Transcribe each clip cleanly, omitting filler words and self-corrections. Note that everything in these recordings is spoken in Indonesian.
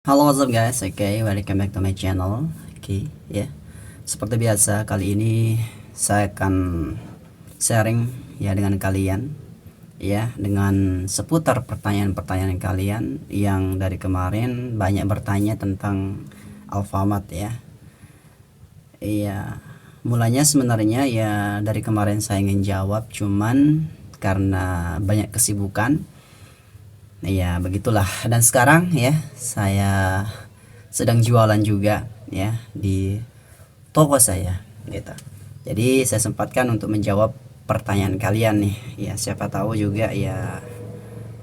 Halo, what's up guys? Oke, welcome back to my channel. Oke, ya. Seperti biasa, kali ini saya akan sharing ya dengan kalian ya dengan seputar pertanyaan-pertanyaan kalian yang dari kemarin banyak bertanya tentang Alfamart ya. Iya, mulanya sebenarnya ya dari kemarin saya ingin jawab, cuman karena banyak kesibukan. Iya, begitulah. Dan sekarang ya, saya sedang jualan juga ya di toko saya gitu. Jadi saya sempatkan untuk menjawab pertanyaan kalian nih. Ya, siapa tahu juga ya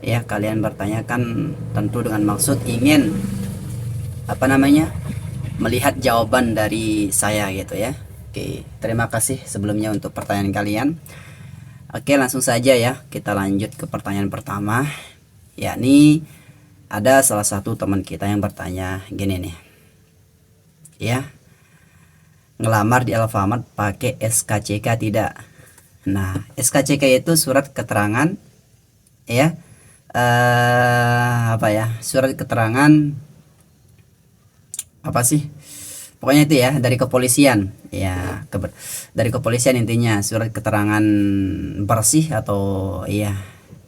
kalian bertanya kan tentu dengan maksud ingin melihat jawaban dari saya gitu ya. Oke, terima kasih sebelumnya untuk pertanyaan kalian. Oke, langsung saja ya, kita lanjut ke pertanyaan pertama, yakni ada salah satu teman kita yang bertanya gini nih ya, ngelamar di Alfamart pakai SKCK tidak? Nah, SKCK itu surat keterangan ya, surat keterangan apa sih, pokoknya itu ya, dari kepolisian ya, dari kepolisian, intinya surat keterangan bersih atau ya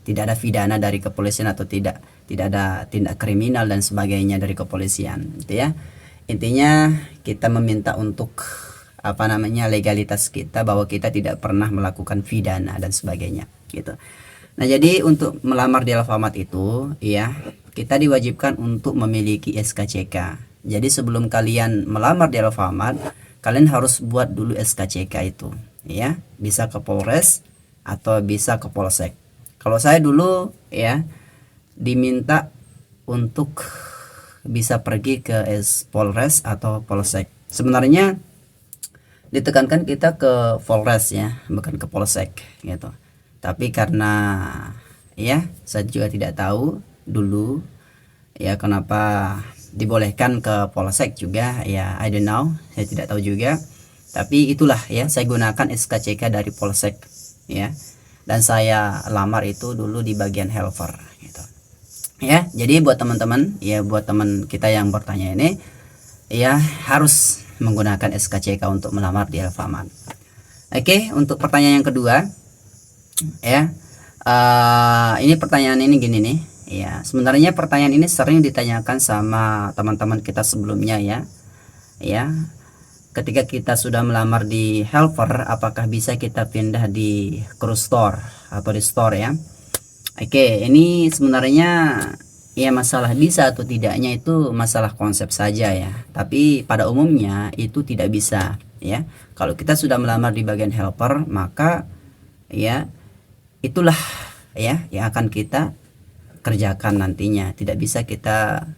tidak ada pidana dari kepolisian atau tidak ada tindak kriminal dan sebagainya dari kepolisian gitu ya. Intinya kita meminta untuk legalitas kita, bahwa kita tidak pernah melakukan pidana dan sebagainya gitu. Nah, jadi untuk melamar di Alfamart itu ya, kita diwajibkan untuk memiliki SKCK. Jadi sebelum kalian melamar di Alfamart, kalian harus buat dulu SKCK itu ya, bisa ke Polres atau bisa ke Polsek. Kalau saya dulu ya diminta untuk bisa pergi ke Polres atau Polsek. Sebenarnya ditekankan kita ke Polres ya, bukan ke Polsek gitu. Tapi karena ya saya juga tidak tahu dulu ya kenapa dibolehkan ke Polsek juga ya, I don't know, saya tidak tahu juga. Tapi itulah ya, saya gunakan SKCK dari Polsek ya. Dan saya lamar itu dulu di bagian helper gitu ya. Jadi buat teman-teman ya, buat teman kita yang bertanya ini ya, harus menggunakan SKCK untuk melamar di Alfamart. Oke, untuk pertanyaan yang kedua ya, ini pertanyaan ini gini nih ya, sebenarnya pertanyaan ini sering ditanyakan sama teman-teman kita sebelumnya ya. Ketika kita sudah melamar di helper, apakah bisa kita pindah di cruise store atau di store ya? Oke, ini sebenarnya ya masalah bisa atau tidaknya itu masalah konsep saja ya. Tapi pada umumnya itu tidak bisa ya. Kalau kita sudah melamar di bagian helper, maka ya itulah ya yang akan kita kerjakan nantinya. Tidak bisa kita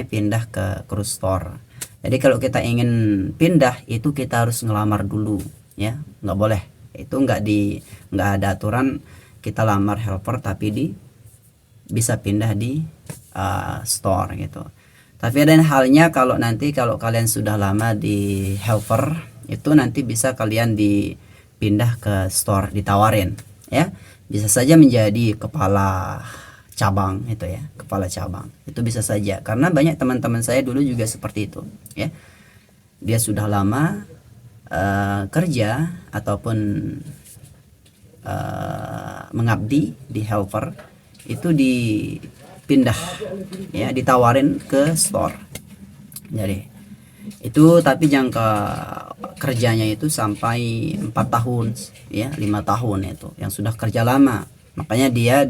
pindah ke cruise store. Jadi kalau kita ingin pindah itu kita harus ngelamar dulu ya, nggak boleh. Itu nggak ada aturan kita lamar helper tapi bisa pindah di store gitu. Tapi ada halnya kalau kalian sudah lama di helper, itu nanti bisa kalian dipindah ke store, ditawarin ya. Bisa saja menjadi kepala cabang itu ya, kepala cabang itu bisa saja, karena banyak teman-teman saya dulu juga seperti itu ya. Dia sudah lama kerja ataupun mengabdi di helper, itu dipindah ya, ditawarin ke store. Jadi itu, tapi jangka kerjanya itu sampai 4 tahun ya, 5 tahun itu yang sudah kerja lama. Makanya dia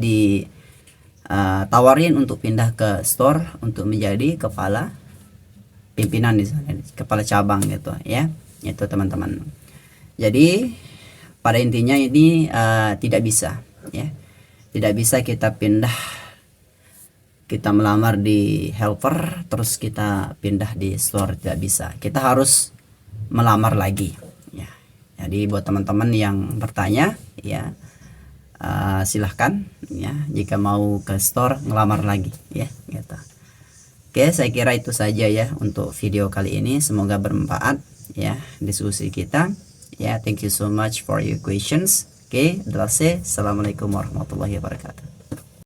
tawarin untuk pindah ke store untuk menjadi kepala pimpinan di sana, kepala cabang gitu ya. Itu teman-teman. Jadi pada intinya ini tidak bisa ya. Tidak bisa kita pindah, kita melamar di helper terus kita pindah di store, tidak bisa. Kita harus melamar lagi ya. Jadi buat teman-teman yang bertanya ya, silahkan ya, jika mau ke store ngelamar lagi ya gitu. Oke, saya kira itu saja ya untuk video kali ini, semoga bermanfaat ya diskusi kita ya. Thank you so much for your questions. Oke, Assalamualaikum warahmatullahi wabarakatuh.